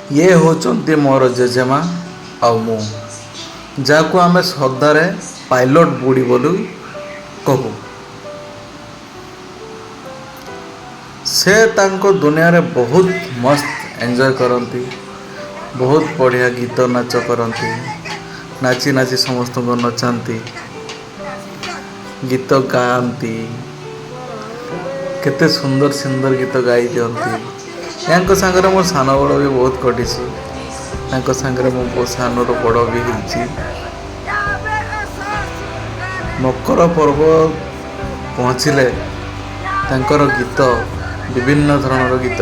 ये होचंती मोर जेजेमा आउ मु जाको आमे श्रद्धारे पायलट बुढ़ी बोलू कहू। से तांको दुनिया रे बहुत मस्त एंजॉय करती, बहुत बढ़िया गीत नाच करती, नाची नाची समस्त को नचाती, गीत गाती, केते सुंदर सुंदर गीत गाई दियंती। यांको सांगरे मोर सान बड़ भी बहुत कटिसी, तांको सांगरे मो बहुत सान रो बड़ भी होईची। मकर पर्व पहुँचले तांकर गीत विभिन्न धरणर गीत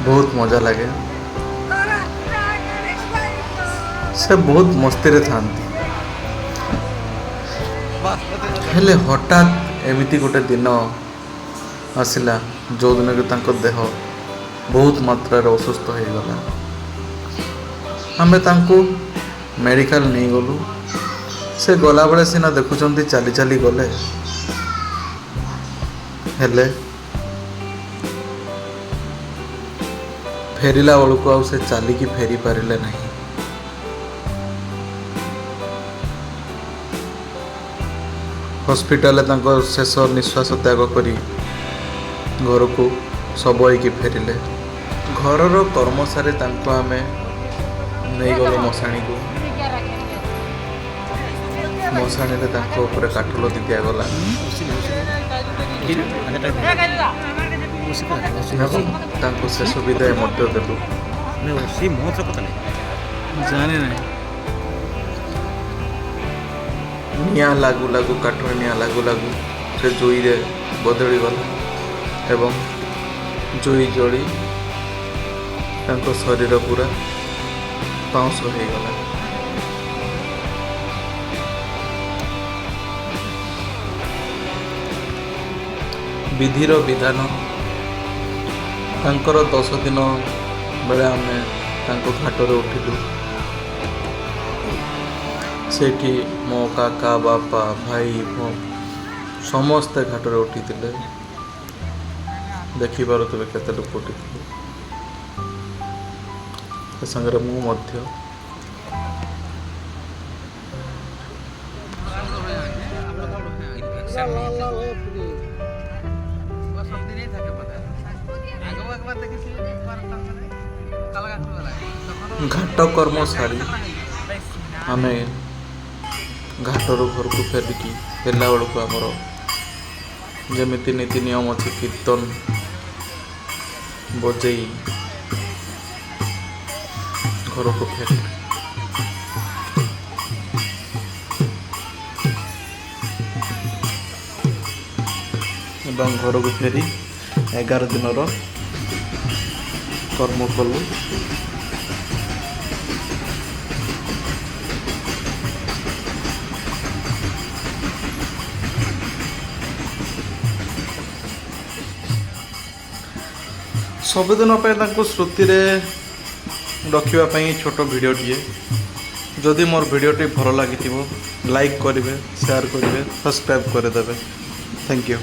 बहुत मजा लगे। से बहुत मस्ती रे थांती, हेले हठात एमिति गोटे दिन आसिला जो दिन के तांको देह बहुत मात्रा रे असुस्थ हो गला। आमे तांको मेडिकल नहीं गलु। से गला बेले सीना देखुचंती चाली चाली गले, हेले फेरिला बेलू आउ से चालिकी फेरी पारिले नहीं। हॉस्पिटल तांको शेष निश्वास त्याग करी घर को सब होइकी फेरिले। घरर कर्मचारी तांको आमे नहीं गलो मशाणी को। मशाणी रे तांको ऊपर काठल दी दिया गला। तांको शेष विदाय मध्य देलु। जाने नहीं निया लागू लागू काठ निया लागू लागू से जुई रे बदली गला एवं जुई जड़ी तांको शरीर पूरा पाउंस हो गला। विधिर विधान तांकर 10 दिन बेले आमे तांको घाटर उठिलु। सेठी मो काका बापा भाई भो समस्ते घाटर उठी देखि पारुथिबे केते लोक उठी संगे मु मध्य। घाट कर्म सारी आमे घाटर घर को फेरिकी फेरला बेलू आमर जमी नीति नियम अच्छे कीर्तन बजई घर को फेर घर को फेरी 11 दिन कर्म कलु। सबुदिन स्मृति रखापी छोट भिडटे जदि मोर भिडटे भल लगी लाइक करेंगे, शेयर करेंगे, सब्सक्राइब करदे। Thank you.